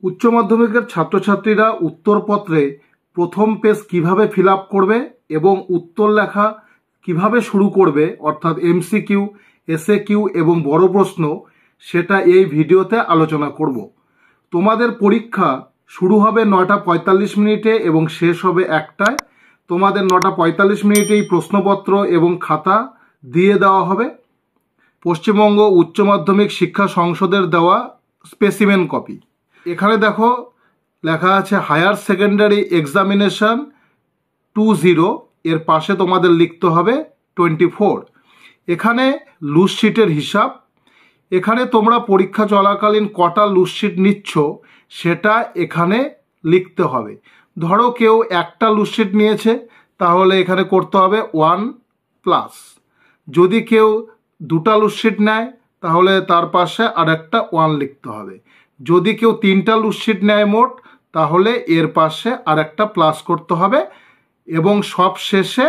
উচ্চ মাধ্যমিকের ছাত্রছাত্রীরা উত্তরপত্রে প্রথম পেজ কিভাবে ফিল আপ করবে এবং উত্তর লেখা কিভাবে শুরু করবে, অর্থাৎ এমসিকিউ, এসএকিউ এবং বড় প্রশ্ন, সেটা এই ভিডিওতে আলোচনা করব। তোমাদের পরীক্ষা শুরু হবে 9:45 এবং শেষ হবে 1টায়। তোমাদের 9:45 প্রশ্নপত্র এবং খাতা দিয়ে দেওয়া হবে। পশ্চিমবঙ্গ উচ্চ মাধ্যমিক শিক্ষা সংসদের দেওয়া স্পেসিমেন কপি। এখানে দেখো লেখা আছে হায়ার সেকেন্ডারি এক্সামিনেশন 20, এর পাশে তোমাদের লিখতে হবে 24। এখানে লুজশিটের হিসাব। এখানে তোমরা পরীক্ষা চলাকালীন কটা লুজশিট নিচ্ছ সেটা এখানে লিখতে হবে। ধরো কেউ একটা লুজশিট নিয়েছে, তাহলে এখানে করতে হবে 1+। যদি কেউ দুটা লুজশিট নেয় তাহলে তার পাশে আর একটা 1 লিখতে হবে। যদি কেউ 3টা লুজশিট নেয় মোট, তাহলে এর পাশে আর একটা প্লাস করতে হবে এবং সব শেষে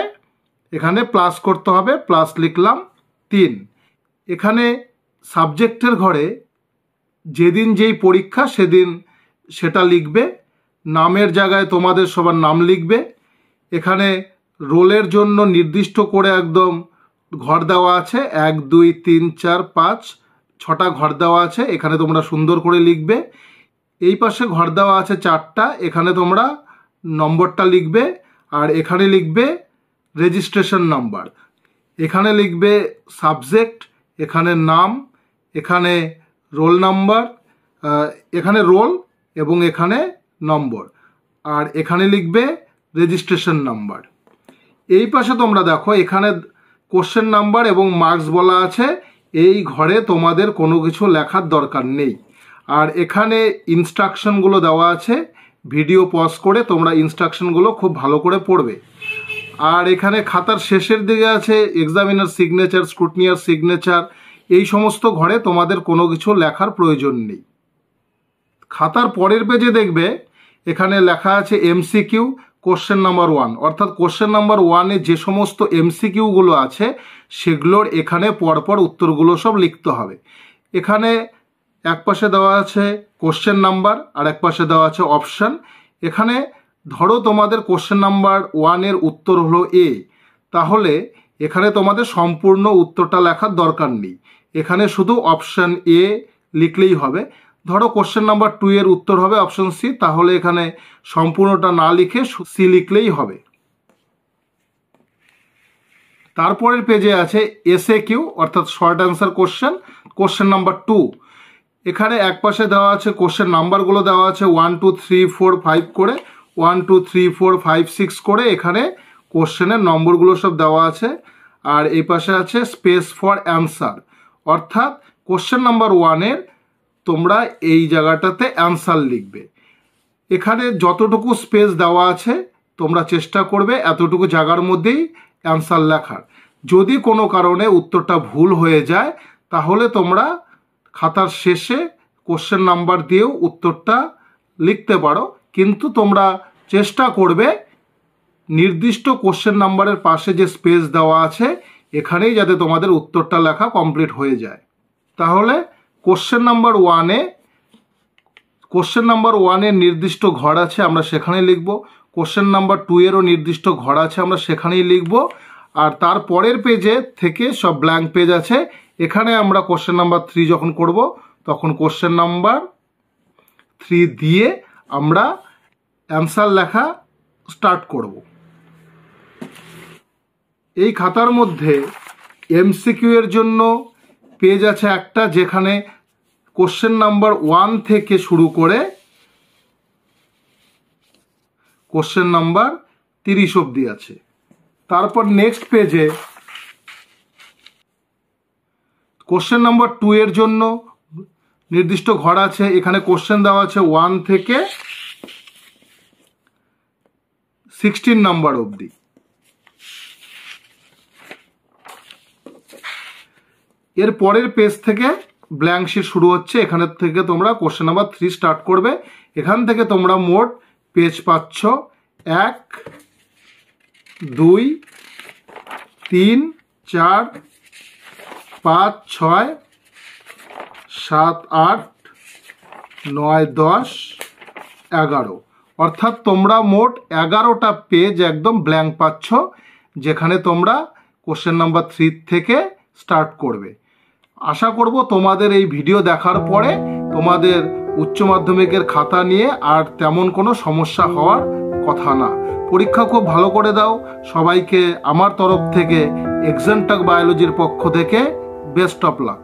এখানে প্লাস করতে হবে, প্লাস লিখলাম 3। এখানে সাবজেক্টের ঘরে যেদিন যেই পরীক্ষা সেদিন সেটা লিখবে। নামের জায়গায় তোমাদের সবার নাম লিখবে। এখানে রোলের জন্য নির্দিষ্ট করে একদম ঘর দেওয়া আছে, 1 2 3 4 5 6টা ঘর দেওয়া আছে, এখানে তোমরা সুন্দর করে লিখবে। এই পাশে ঘর দেওয়া আছে 4টা, এখানে তোমরা নম্বরটা লিখবে। আর এখানে লিখবে রেজিস্ট্রেশন নাম্বার, এখানে লিখবে সাবজেক্ট, এখানে নাম, এখানে রোল নাম্বার, এখানে রোল এবং এখানে নম্বর, আর এখানে লিখবে রেজিস্ট্রেশন নাম্বার। এই পাশে তোমরা দেখো এখানে কোশ্চেন নাম্বার এবং মার্কস বলা আছে। এই ঘরে তোমাদের কোনো কিছু লেখার দরকার নেই। আর এখানে ইনস্ট্রাকশনগুলো দেওয়া আছে, ভিডিও পজ করে তোমরা ইনস্ট্রাকশনগুলো খুব ভালো করে পড়বে। আর এখানে খাতার শেষের দিকে আছে এক্সামিনার সিগনেচার, স্ক্রুটনিয়ার সিগনেচার। এই সমস্ত ঘরে তোমাদের কোনো কিছু লেখার প্রয়োজন নেই। খাতার পরের পেজে দেখবে এখানে লেখা আছে এমসিকিউ কোশ্চেন নাম্বার 1, অর্থাৎ কোশ্চেন নাম্বার 1-এ যে সমস্ত এমসিকিউগুলো আছে সেগুলোর এখানে পরপর উত্তরগুলো সব লিখতে হবে। এখানে এক পাশে দেওয়া আছে কোশ্চেন নাম্বার আর এক পাশে দেওয়া আছে অপশান। এখানে ধরো তোমাদের কোশ্চেন নাম্বার 1-এর উত্তর হলো এ, তাহলে এখানে তোমাদের সম্পূর্ণ উত্তরটা লেখার দরকার নেই, এখানে শুধু অপশান এ লিখলেই হবে। ধরো কোশ্চেন নাম্বার 2-এর উত্তর হবে অপশন সি, তাহলে এখানে সম্পূর্ণটা না লিখে সি লিখলেই হবে। তারপরের পেজে আছে এসএকিউ, অর্থাৎ short answer question, question number 2। এখানে এক পাশে দেওয়া আছে কোশ্চেন নাম্বারগুলো দেওয়া আছে 1 2 3 4 5 করে, 1 2 3 4 5 6 করে এখানে কোশ্চেনের নম্বরগুলো সব দেওয়া আছে। আর এই পাশে আছে স্পেস ফর অ্যান্সার, অর্থাৎ কোশ্চেন নাম্বার 1-এর তোমরা এই জায়গাটাতে অ্যান্সার লিখবে। এখানে যতটুকু স্পেস দেওয়া আছে তোমরা চেষ্টা করবে এতটুকু জায়গার মধ্যেই অ্যান্সার লেখার। যদি কোনো কারণে উত্তরটা ভুল হয়ে যায় তাহলে তোমরা খাতার শেষে কোশ্চেন নাম্বার দিয়েও উত্তরটা লিখতে পারো, কিন্তু তোমরা চেষ্টা করবে নির্দিষ্ট কোশ্চেন নাম্বারের পাশে যে স্পেস দেওয়া আছে এখানেই যাতে তোমাদের উত্তরটা লেখা কমপ্লিট হয়ে যায়। তাহলে কোশ্চেন নাম্বার 1-এর নির্দিষ্ট ঘর আছে, আমরা সেখানে লিখব। কোশ্চেন নাম্বার 2-এরও নির্দিষ্ট ঘর আছে, আমরা সেখানেই লিখব। আর তার পরের পেজে থেকে সব ব্ল্যাঙ্ক পেজ আছে, এখানে আমরা কোশ্চেন নাম্বার 3 যখন করব তখন কোশ্চেন নাম্বার 3 দিয়ে আমরা অ্যান্সার লেখা স্টার্ট করব। এই খাতার মধ্যে এমসিকিউ এর জন্য পেজ আছে একটা, যেখানে কোশ্চেন নাম্বার 1 থেকে শুরু করে কোশ্চেন নাম্বার 30 অবধি আছে। তারপর নেক্সট পেজে কোশ্চেন নাম্বার 2 এর জন্য নির্দিষ্ট ঘর আছে, এখানে কোশ্চেন দেওয়া আছে 1 থেকে 16 নাম্বার অবধি। এর পরের পেজ থেকে ব্ল্যাঙ্ক শিট শুরু হচ্ছে, এখানে থেকে তোমরা কোশ্চেন নাম্বার 3 স্টার্ট করবে। এখান থেকে তোমরা মোট পেজ পাচ্ছ 1 2 3 4 5 6 7 8 9 10 11। অর্থাৎ তোমরা মোট 11টা পেজ একদম ব্ল্যাঙ্ক পাচ্ছ, যেখানে তোমরা কোশ্চেন নাম্বার 3 থেকে স্টার্ট করবে। আশা করব তোমাদের এই ভিডিও দেখার পরে তোমাদের উচ্চ মাধ্যমিকের খাতা নিয়ে আর তেমন কোনো সমস্যা হওয়ার কথা না। পরীক্ষা খুব ভালো করে দাও। সবাইকে আমার তরফ থেকে এক্সামটাক বায়োলজির পক্ষ থেকে বেস্ট অফ লাক।